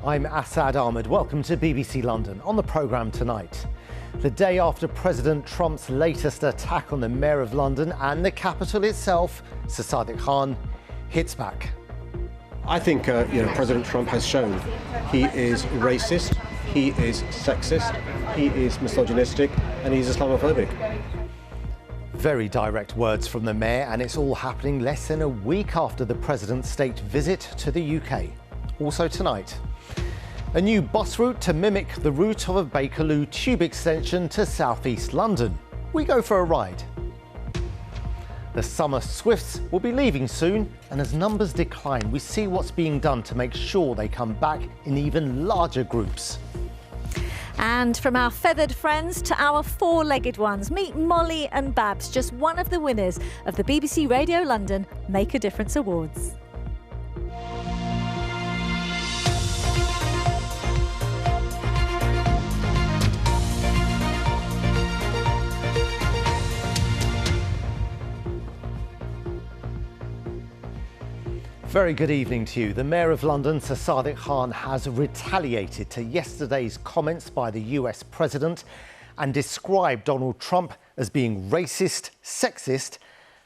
I'm Assad Ahmed. Welcome to BBC London. On the programme tonight, the day after President Trump's latest attack on the Mayor of London and the capital itself, Sir Sadiq Khan hits back. I think President Trump has shown he is racist, he is sexist, he is misogynistic, and he's Islamophobic. Very direct words from the Mayor, and it's all happening less than a week after the President's state visit to the UK. Also tonight, a new bus route to mimic the route of a Bakerloo tube extension to southeast London. We go for a ride. The summer Swifts will be leaving soon, and as numbers decline, we see what's being done to make sure they come back in even larger groups. And from our feathered friends to our four-legged ones, meet Molly and Babs, just one of the winners of the BBC Radio London Make a Difference Awards. Very good evening to you. The Mayor of London, Sir Sadiq Khan, has retaliated to yesterday's comments by the US President and described Donald Trump as being racist, sexist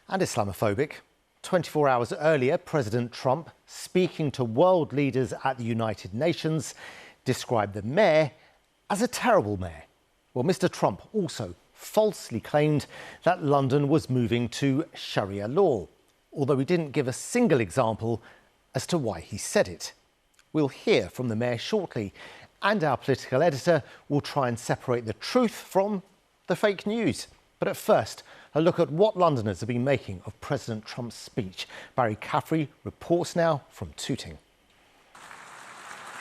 and Islamophobic. 24 hours earlier, President Trump, speaking to world leaders at the United Nations, described the Mayor as a terrible mayor. Well, Mr. Trump also falsely claimed that London was moving to Sharia law, although he didn't give a single example as to why he said it. We'll hear from the Mayor shortly, and our political editor will try and separate the truth from the fake news. But at first, a look at what Londoners have been making of President Trump's speech. Barry Caffrey reports now from Tooting.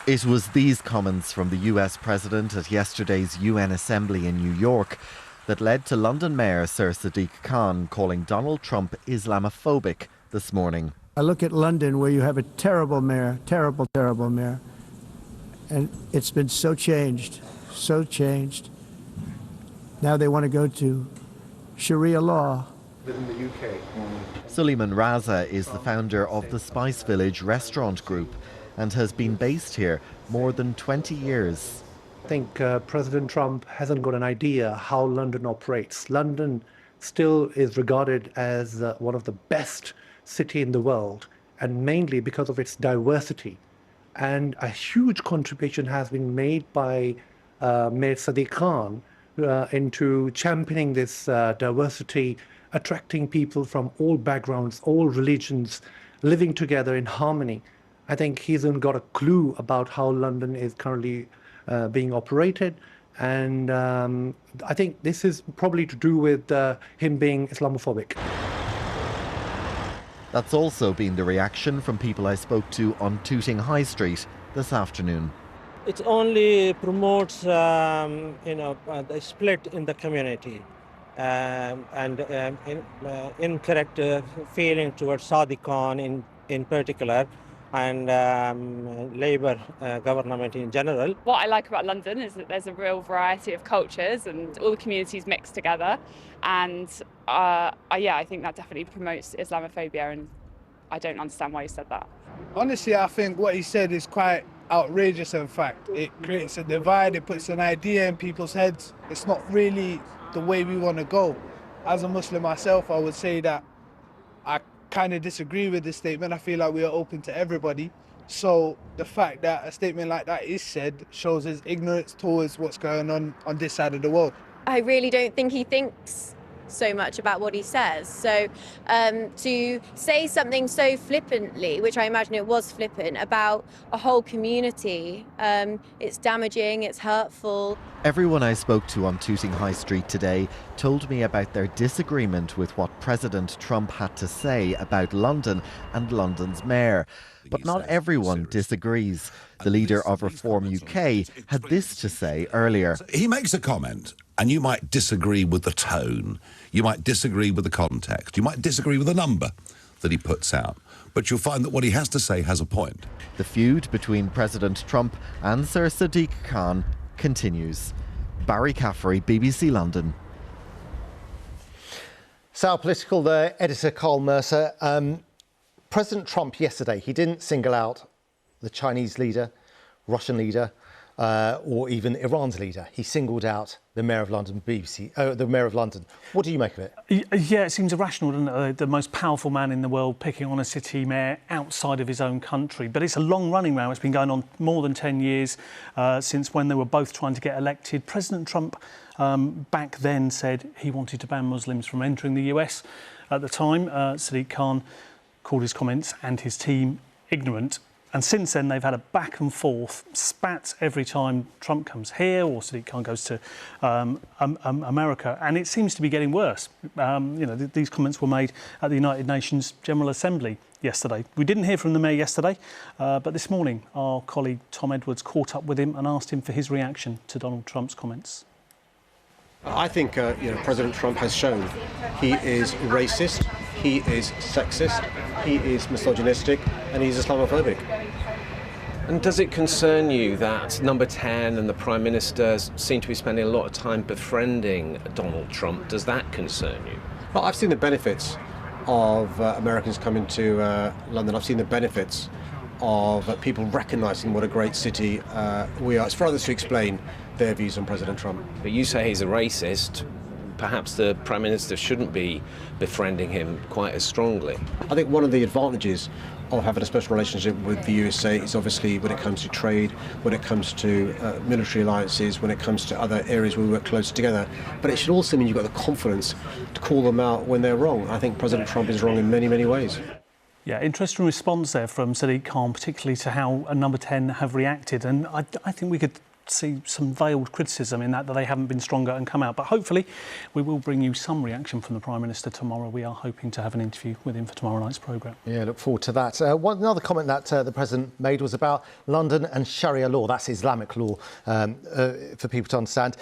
It was these comments from the US President at yesterday's UN Assembly in New York that led to London Mayor Sir Sadiq Khan calling Donald Trump Islamophobic this morning. I look at London, where you have a terrible mayor, terrible mayor, and it's been so changed. Now they want to go to Sharia law. In the UK. Suleiman Raza is the founder of the Spice Village restaurant group and has been based here more than 20 years. I think President Trump hasn't got an idea how London operates. London still is regarded as one of the best cities in the world, and mainly because of its diversity. And a huge contribution has been made by Mayor Sadiq Khan into championing this diversity, attracting people from all backgrounds, all religions, living together in harmony. I think he hasn't got a clue about how London is currently being operated, and I think this is probably to do with him being Islamophobic. That's also been the reaction from people I spoke to on Tooting High Street this afternoon. It only promotes, the split in the community and incorrect feeling towards Sadiq Khan in particular, and Labour government in general. What I like about London is that there's a real variety of cultures and all the communities mixed together, and I think that definitely promotes Islamophobia, and I don't understand why he said that. Honestly, I think what he said is quite outrageous. In fact, it creates a divide, it puts an idea in people's heads. It's not really the way we want to go. As a Muslim myself, I would say that I kind of disagree with this statement. I feel like we are open to everybody. So the fact that a statement like that is said shows his ignorance towards what's going on this side of the world. I really don't think he thinks so much about what he says. So to say something so flippantly, which I imagine it was flippant, about a whole community, it's damaging, it's hurtful. Everyone I spoke to on Tooting High Street today told me about their disagreement with what President Trump had to say about London and London's mayor. But not everyone disagrees. The leader of Reform UK had this to say earlier. He makes a comment, and you might disagree with the tone, you might disagree with the context, you might disagree with the number that he puts out, but you'll find that what he has to say has a point. The feud between President Trump and Sir Sadiq Khan continues. Barry Caffrey, BBC London. So, political editor Carl Mercer. President Trump yesterday, he didn't single out the Chinese leader Russian leader, or even Iran's leader. He singled out the Mayor of London, the Mayor of London. What do you make of it? Yeah, it seems irrational, doesn't it? The most powerful man in the world picking on a city mayor outside of his own country. But it's a long-running row. It's been going on more than 10 years, since when they were both trying to get elected. President Trump back then said he wanted to ban Muslims from entering the US. At the time, Sadiq Khan called his comments and his team ignorant. And since then, they've had a back and forth, spats every time Trump comes here or Sadiq Khan goes to America. And it seems to be getting worse. These comments were made at the United Nations General Assembly yesterday. We didn't hear from the mayor yesterday, but this morning, our colleague Tom Edwards caught up with him and asked him for his reaction to Donald Trump's comments. I think President Trump has shown he is racist, he is sexist, he is misogynistic, and he's Islamophobic. And does it concern you that Number 10 and the Prime Minister seem to be spending a lot of time befriending Donald Trump? Does that concern you? Well, I've seen the benefits of Americans coming to London. I've seen the benefits of people recognising what a great city we are. It's for others to explain their views on President Trump. But you say he's a racist. Perhaps the Prime Minister shouldn't be befriending him quite as strongly. I think one of the advantages of having a special relationship with the USA is obviously when it comes to trade, when it comes to military alliances, when it comes to other areas where we work close together. But it should also mean you've got the confidence to call them out when they're wrong. I think President Trump is wrong in many, many ways. Yeah, interesting response there from Sadiq Khan, particularly to how Number 10 have reacted. And I think we could see some veiled criticism in that they haven't been stronger and come out. But hopefully we will bring you some reaction from the Prime Minister tomorrow. We are hoping to have an interview with him for tomorrow night's programme. Yeah, look forward to that. Another comment that the President made was about London and Sharia law. That's Islamic law, for people to understand.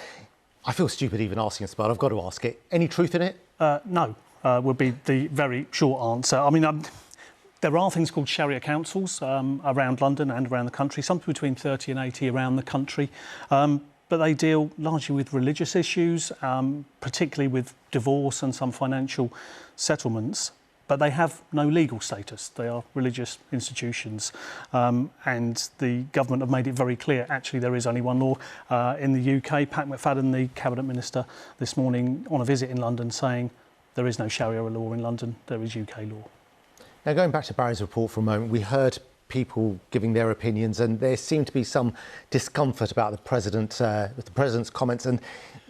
I feel stupid even asking this, but I've got to ask it. Any truth in it? No, would be the very short answer. I mean, there are things called Sharia councils around London and around the country, something between 30 and 80 around the country. But they deal largely with religious issues, particularly with divorce and some financial settlements. But they have no legal status. They are religious institutions. And the government have made it very clear, actually, there is only one law in the UK. Pat McFadden, the Cabinet Minister, this morning on a visit in London, saying there is no Sharia law in London, there is UK law. Now, going back to Barry's report for a moment, we heard people giving their opinions, and there seemed to be some discomfort about the president's comments and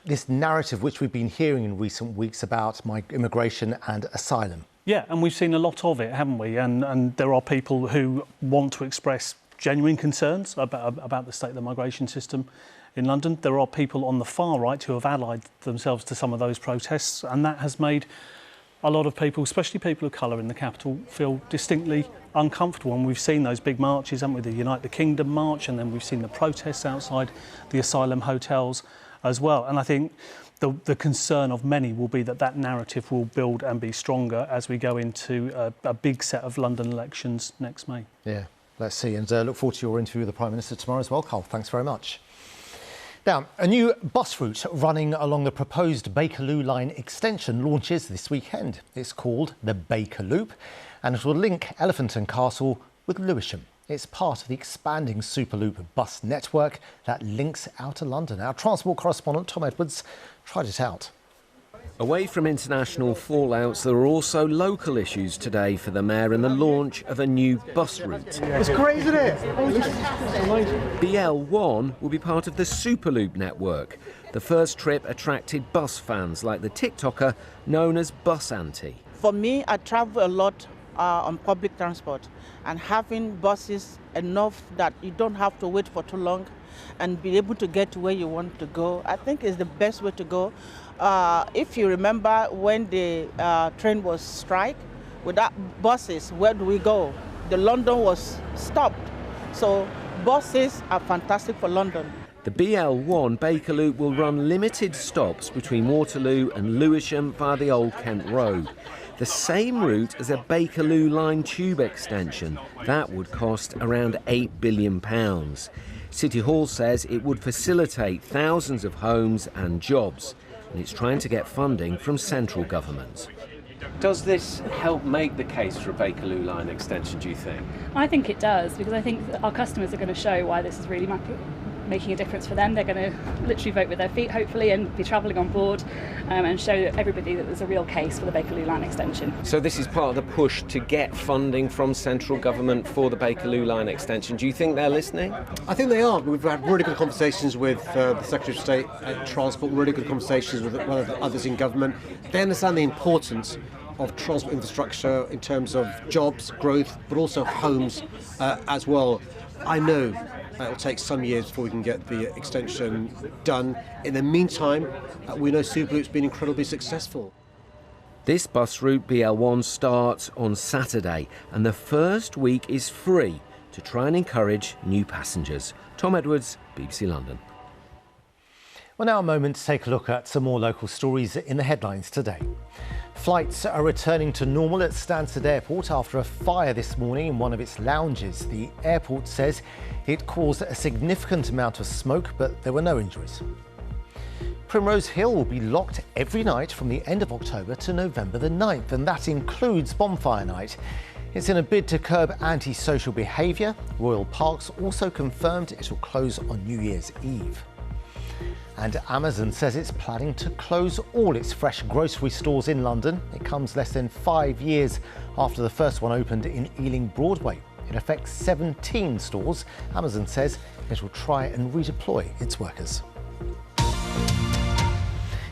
this narrative which we've been hearing in recent weeks about immigration and asylum. Yeah, and we've seen a lot of it, haven't we? And there are people who want to express genuine concerns about the state of the migration system in London. There are people on the far right who have allied themselves to some of those protests, and that has made a lot of people, especially people of colour in the capital, feel distinctly uncomfortable. And we've seen those big marches, haven't we? The Unite the Kingdom march, and then we've seen the protests outside the asylum hotels as well. And I think the concern of many will be that narrative will build and be stronger as we go into a big set of London elections next May. Yeah, let's see. And look forward to your interview with the Prime Minister tomorrow as well, Carl. Thanks very much. Now, a new bus route running along the proposed Bakerloo line extension launches this weekend. It's called the Superloop, and it will link Elephant and Castle with Lewisham. It's part of the expanding Superloop bus network that links outer London. Our transport correspondent Tom Edwards tried it out. Away from international fallouts, there are also local issues today for the Mayor and the launch of a new bus route. It's crazy, isn't it? BL1 will be part of the Superloop network. The first trip attracted bus fans like the TikToker known as Bus Auntie. For me, I travel a lot on public transport, and having buses enough that you don't have to wait for too long and be able to get to where you want to go, I think is the best way to go. If you remember when the train was strike, without buses, where do we go? The London was stopped. So buses are fantastic for London. The BL1 Bakerloop will run limited stops between Waterloo and Lewisham via the Old Kent Road. The same route as a Bakerloo line tube extension. That would cost around £8 billion. City Hall says it would facilitate thousands of homes and jobs, and it's trying to get funding from central government. Does this help make the case for a Bakerloo line extension, do you think? I think it does, because I think that our customers are going to show why this is really making a difference for them. They're going to literally vote with their feet, hopefully, and be travelling on board and show everybody that there's a real case for the Bakerloo line extension. So this is part of the push to get funding from central government for the Bakerloo line extension. Do you think they're listening? I think they are. We've had really good conversations with the Secretary of State at Transport, really good conversations with one of the others in government. They understand the importance of transport infrastructure in terms of jobs, growth, but also homes as well. I know it'll take some years before we can get the extension done. In the meantime, we know Superloop's been incredibly successful. This bus route, BL1, starts on Saturday, and the first week is free to try and encourage new passengers. Tom Edwards, BBC London. Well, now a moment to take a look at some more local stories in the headlines today. Flights are returning to normal at Stansted Airport after a fire this morning in one of its lounges. The airport says it caused a significant amount of smoke, but there were no injuries. Primrose Hill will be locked every night from the end of October to November the 9th, and that includes Bonfire Night. It's in a bid to curb antisocial behaviour. Royal Parks also confirmed it will close on New Year's Eve. And Amazon says it's planning to close all its fresh grocery stores in London. It comes less than 5 years after the first one opened in Ealing Broadway. It affects 17 stores. Amazon says it will try and redeploy its workers.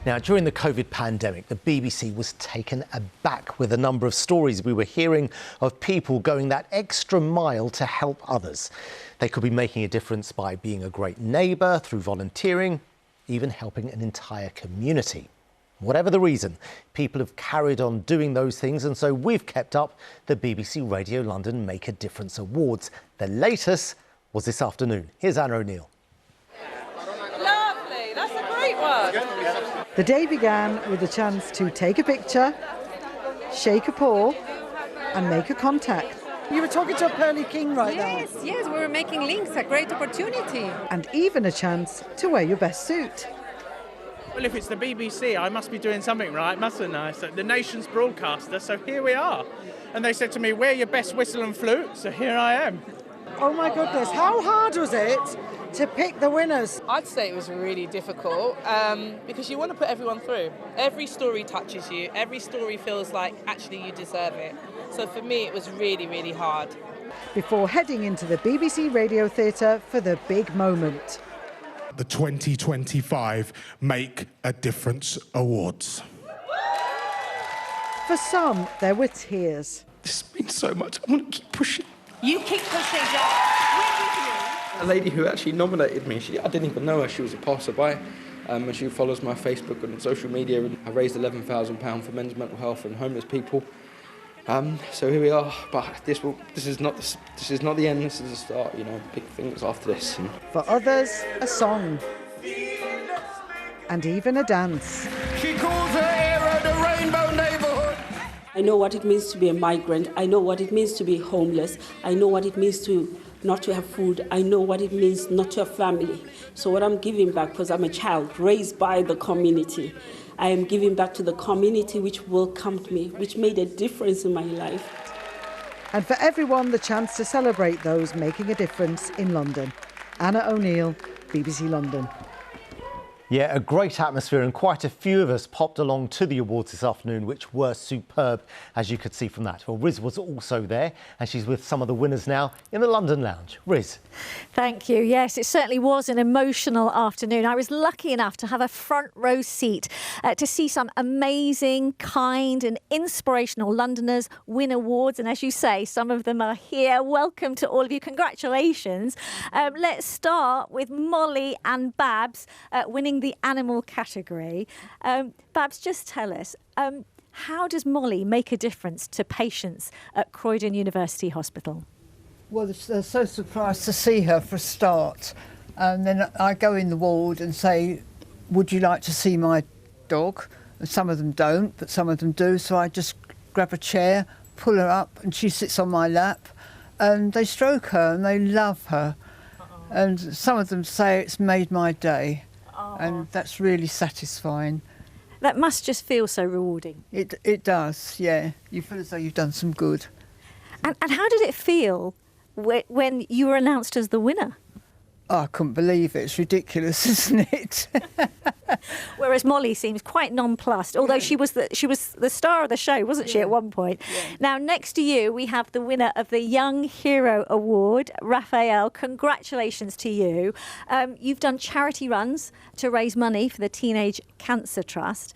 Now, during the COVID pandemic, the BBC was taken aback with a number of stories we were hearing of people going that extra mile to help others. They could be making a difference by being a great neighbour, through volunteering, even helping an entire community. Whatever the reason, people have carried on doing those things, and so we've kept up the BBC Radio London Make a Difference Awards. The latest was this afternoon. Here's Anna O'Neill. Lovely, that's a great one. The day began with a chance to take a picture, shake a paw and make a contact. You were talking to a Pearly King right now. Yes, we were making links, a great opportunity. And even a chance to wear your best suit. Well, if it's the BBC, I must be doing something right, mustn't I? So the nation's broadcaster, so here we are. And they said to me, wear your best whistle and flute, so here I am. Oh my goodness, how hard was it to pick the winners? I'd say it was really difficult because you want to put everyone through. Every story touches you, every story feels like actually you deserve it. So for me, it was really, really hard. Before heading into the BBC Radio Theatre for the big moment. The 2025 Make a Difference Awards. For some, there were tears. This means so much. I want to keep pushing. You keep pushing, Jack. We're with you. A lady who actually nominated me, I didn't even know her. She was a passerby. And she follows my Facebook and social media. And I raised £11,000 for men's mental health and homeless people. So here we are, but this is not the end. This is the start. You know, big things after this. And for others, a song, and even a dance. She calls her era the Rainbow Neighborhood. I know what it means to be a migrant. I know what it means to be homeless. I know what it means to not to have food. I know what it means not to have family. So what I'm giving back, because I'm a child raised by the community, I am giving back to the community which welcomed me, which made a difference in my life. And for everyone, the chance to celebrate those making a difference in London. Anna O'Neill, BBC London. Yeah, a great atmosphere, and quite a few of us popped along to the awards this afternoon, which were superb, as you could see from that. Well, Riz was also there, and she's with some of the winners now in the London Lounge. Riz. Thank you. Yes, it certainly was an emotional afternoon. I was lucky enough to have a front row seat to see some amazing, kind and inspirational Londoners win awards. And as you say, some of them are here. Welcome to all of you. Congratulations. Let's start with Molly and Babs winning the animal category. Babs, just tell us, how does Molly make a difference to patients at Croydon University Hospital? Well, they're so surprised to see her for a start. And then I go in the ward and say, would you like to see my dog? And some of them don't, but some of them do. So I just grab a chair, pull her up, and she sits on my lap. And they stroke her and they love her. And some of them say it's made my day. And that's really satisfying. That must just feel so rewarding. It does, yeah. You feel as though you've done some good. And how did it feel when you were announced as the winner? Oh, I couldn't believe it. It's ridiculous, isn't it? Whereas Molly seems quite nonplussed, although she was the star of the show, wasn't she, at one point? Yeah. Now, next to you, we have the winner of the Young Hero Award, Raphael. Congratulations to you. You've done charity runs to raise money for the Teenage Cancer Trust.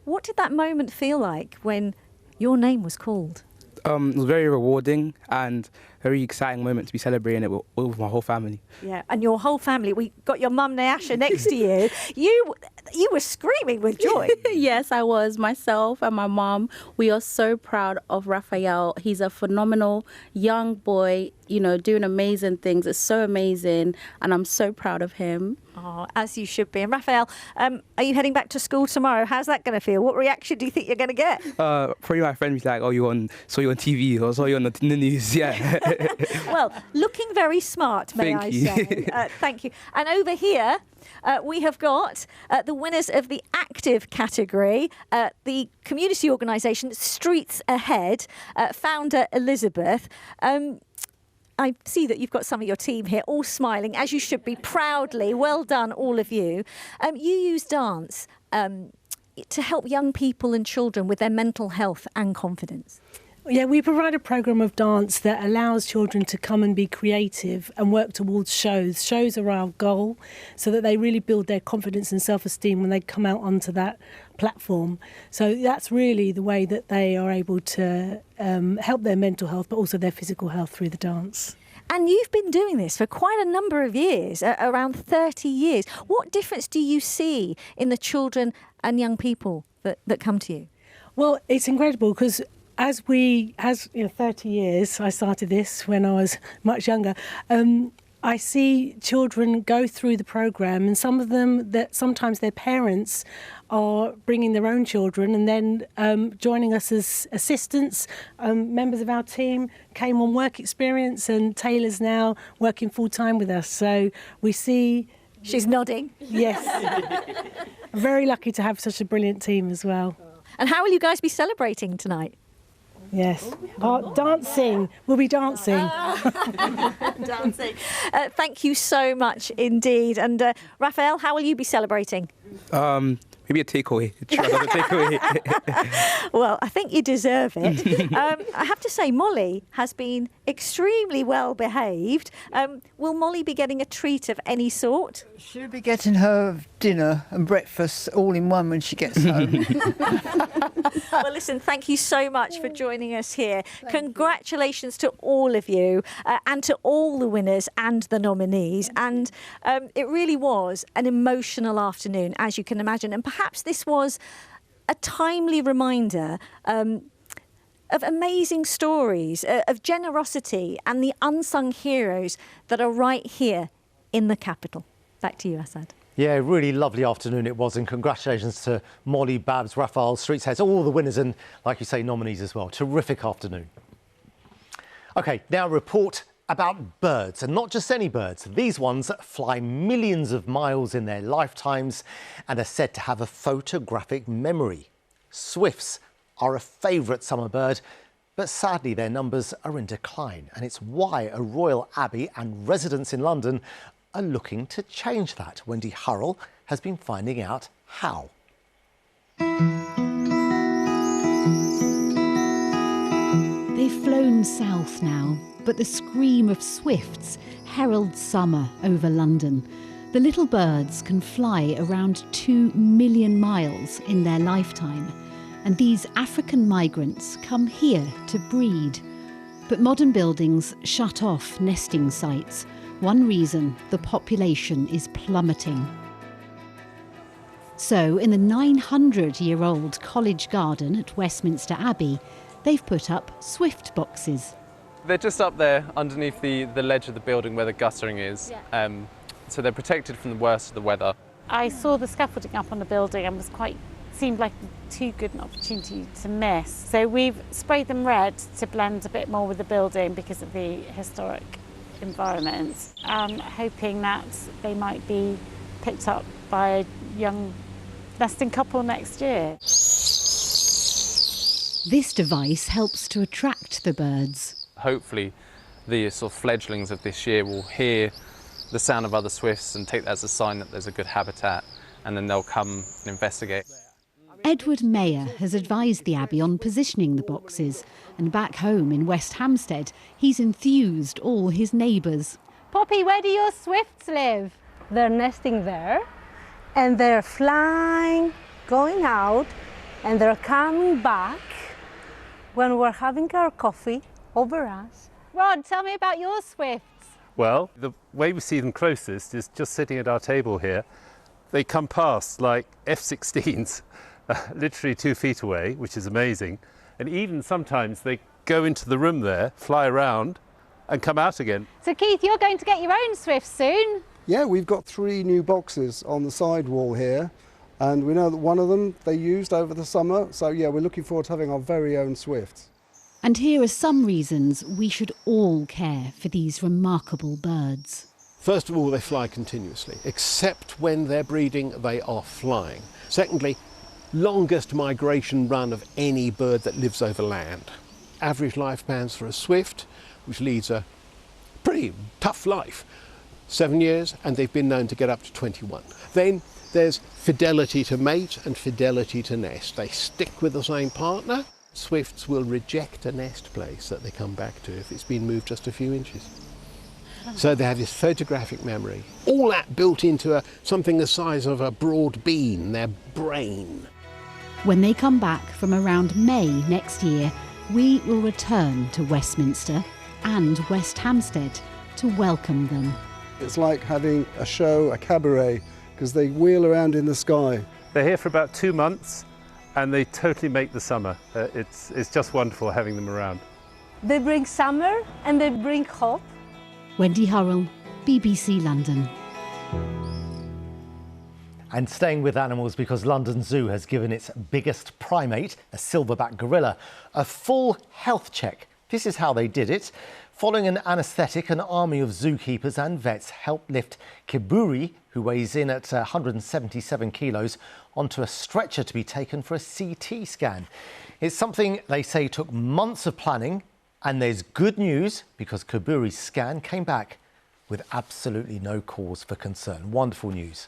What did that moment feel like when your name was called? It was very rewarding and a very exciting moment to be celebrating it with my whole family. Yeah, and your whole family. We got your mum Nyasha next to you. You were screaming with joy. Yes, I was. Myself and my mum, we are so proud of Raphael. He's a phenomenal young boy, you know, doing amazing things. It's so amazing, and I'm so proud of him. Oh, as you should be. And Raphael, are you heading back to school tomorrow? How's that going to feel? What reaction do you think you're going to get? Probably my friend was like, "Oh, saw you on TV, or saw you on the news." Yeah. Well, looking very smart, may I say. Thank you. And over here, we have got the winners of the active category, the community organisation Streets Ahead, founder Elizabeth. I see that you've got some of your team here, all smiling, as you should be, proudly. Well done, all of you. You use dance to help young people and children with their mental health and confidence. Yeah, we provide a programme of dance that allows children to come and be creative and work towards shows. Shows are our goal, so that they really build their confidence and self-esteem when they come out onto that platform. So that's really the way that they are able to help their mental health, but also their physical health through the dance. And you've been doing this for quite a number of years, around 30 years. What difference do you see in the children and young people that come to you? Well, it's incredible because as 30 years, I started this when I was much younger. I see children go through the programme, and some of them, that sometimes their parents are bringing their own children and then joining us as assistants. Members of our team came on work experience, and Taylor's now working full-time with us. So we see... She's nodding. Yes. Very lucky to have such a brilliant team as well. And how will you guys be celebrating tonight? Yes. Dancing. We'll be dancing. Dancing. Thank you so much indeed. And Raphael, how will you be celebrating? Maybe a takeaway. Well, I think you deserve it. I have to say, Molly has been extremely well behaved. Will Molly be getting a treat of any sort? She'll be getting her dinner and breakfast all in one when she gets home. Well, listen, thank you so much for joining us here. Congratulations to all of you and to all the winners and the nominees. And it really was an emotional afternoon, as you can imagine. And perhaps this was a timely reminder of amazing stories, of generosity and the unsung heroes that are right here in the capital. Back to you, Asad. Yeah, really lovely afternoon it was, and congratulations to Molly, Babs, Raphael, Streets Ahead, all the winners and, like you say, nominees as well. Terrific afternoon. OK, now a report about birds, and not just any birds. These ones fly millions of miles in their lifetimes and are said to have a photographic memory. Swifts are a favourite summer bird, but sadly their numbers are in decline, and it's why a royal abbey and residents in London are looking to change that. Wendy Hurrell has been finding out how. They've flown south now, but the scream of swifts heralds summer over London. The little birds can fly around 2 million miles in their lifetime, and these African migrants come here to breed. But modern buildings shut off nesting sites. One reason, the population is plummeting. So, in the 900-year-old College Garden at Westminster Abbey, they've put up swift boxes. They're just up there underneath the ledge of the building where the guttering is. Yeah. So they're protected from the worst of the weather. I saw the scaffolding up on the building and seemed like too good an opportunity to miss. So we've sprayed them red to blend a bit more with the building because of the historic environment, hoping that they might be picked up by a young nesting couple next year. This device helps to attract the birds. Hopefully the sort of fledglings of this year will hear the sound of other swifts and take that as a sign that there's a good habitat, and then they'll come and investigate. Edward Mayer has advised the Abbey on positioning the boxes, and back home in West Hampstead, he's enthused all his neighbours. Poppy, where do your swifts live? They're nesting there, and they're flying, going out, and they're coming back when we're having our coffee over us. Rod, tell me about your swifts. Well, the way we see them closest is just sitting at our table here. They come past like F-16s, literally 2 feet away, which is amazing. And even sometimes they go into the room there, fly around, and come out again. So Keith, you're going to get your own swifts soon. Yeah, we've got 3 new boxes on the side wall here, and we know that one of them they used over the summer. So yeah, we're looking forward to having our very own swifts. And here are some reasons we should all care for these remarkable birds. First of all, they fly continuously. Except when they're breeding, they are flying. Secondly, longest migration run of any bird that lives over land. Average lifespans for a swift, which leads a pretty tough life, 7 years, and they've been known to get up to 21. Then there's fidelity to mate and fidelity to nest. They stick with the same partner. Swifts will reject a nest place that they come back to if it's been moved just a few inches. So they have this photographic memory, all that built into something the size of a broad bean, their brain. When they come back from around May next year, we will return to Westminster and West Hampstead to welcome them. It's like having a show, a cabaret, because they wheel around in the sky. They're here for about 2 months, and they totally make the summer. It's just wonderful having them around. They bring summer and they bring hope. Wendy Hurrell, BBC London. And staying with animals, because London Zoo has given its biggest primate, a silverback gorilla, a full health check. This is how they did it. Following an anaesthetic, an army of zookeepers and vets helped lift Kiburi, who weighs in at 177 kilos, onto a stretcher to be taken for a CT scan. It's something they say took months of planning, and there's good news because Kiburi's scan came back with absolutely no cause for concern. Wonderful news.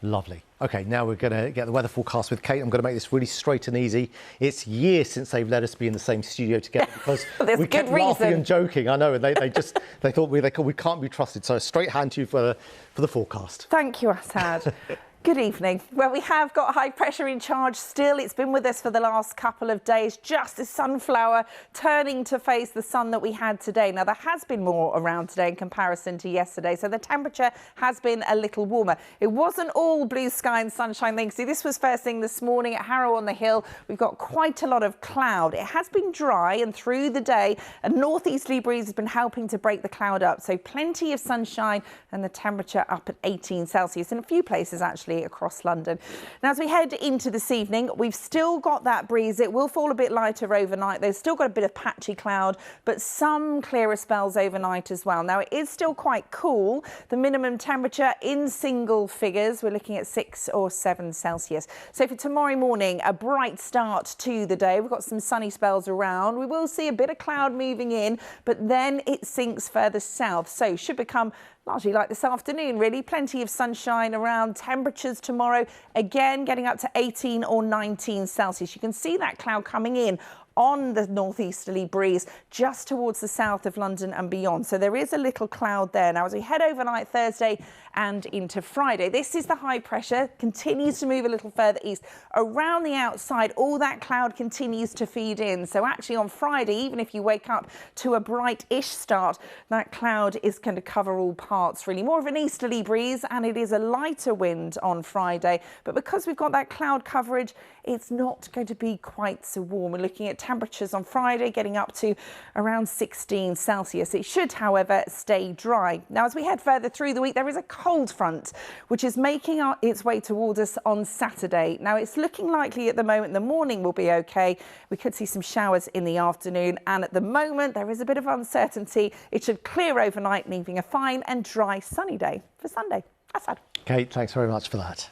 Lovely. OK, now we're going to get the weather forecast with Kate. I'm going to make this really straight and easy. It's years since they've let us be in the same studio together because we kept laughing and joking. I know, and they thought we can't be trusted. So a straight hand to you for the forecast. Thank you, Assad. Good evening. Well, we have got high pressure in charge still. It's been with us for the last couple of days, just as sunflower turning to face the sun that we had today. Now, there has been more around today in comparison to yesterday, so the temperature has been a little warmer. It wasn't all blue sky and sunshine. Then, see, this was first thing this morning at Harrow on the Hill. We've got quite a lot of cloud. It has been dry, and through the day, a northeasterly breeze has been helping to break the cloud up. So plenty of sunshine and the temperature up at 18 Celsius in a few places, actually, across London. Now, as we head into this evening, we've still got that breeze. It will fall a bit lighter overnight. There's still got a bit of patchy cloud, but some clearer spells overnight as well. Now, it is still quite cool. The minimum temperature in single figures, we're looking at 6 or 7 Celsius. So for tomorrow morning, a bright start to the day. We've got some sunny spells around. We will see a bit of cloud moving in, but then it sinks further south. So should become largely like this afternoon, really. Plenty of sunshine around. Temperatures tomorrow, again, getting up to 18 or 19 Celsius. You can see that cloud coming in on the northeasterly breeze just towards the south of London and beyond. So there is a little cloud there. Now, as we head overnight Thursday and into Friday, this is the high pressure, continues to move a little further east. Around the outside, all that cloud continues to feed in. So actually on Friday, even if you wake up to a bright-ish start, that cloud is going to cover all parts, really. More of an easterly breeze, and it is a lighter wind on Friday. But because we've got that cloud coverage, it's not going to be quite so warm. We're looking at temperatures on Friday getting up to around 16 Celsius. It should, however, stay dry. Now, as we head further through the week, there is a cold front which is making its way towards us on Saturday. Now, it's looking likely at the moment the morning will be okay. We could see some showers in the afternoon, and at the moment there is a bit of uncertainty. It should clear overnight, leaving a fine and dry sunny day for Sunday. Assad. Kate, thanks very much for that.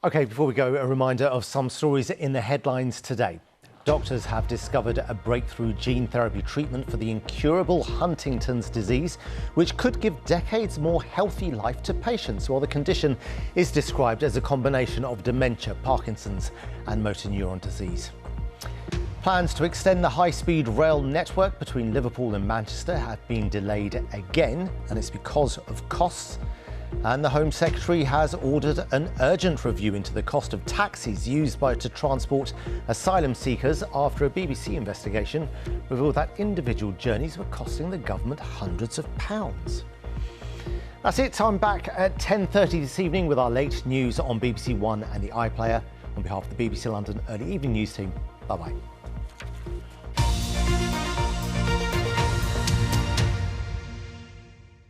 OK, before we go, a reminder of some stories in the headlines today. Doctors have discovered a breakthrough gene therapy treatment for the incurable Huntington's disease, which could give decades more healthy life to patients, while the condition is described as a combination of dementia, Parkinson's and motor neuron disease. Plans to extend the high-speed rail network between Liverpool and Manchester have been delayed again, and it's because of costs. And the Home Secretary has ordered an urgent review into the cost of taxis used to transport asylum seekers after a BBC investigation revealed that individual journeys were costing the government hundreds of pounds. That's it. I'm back at 10:30 this evening with our late news on BBC One and the iPlayer. On behalf of the BBC London Early Evening News team, bye-bye.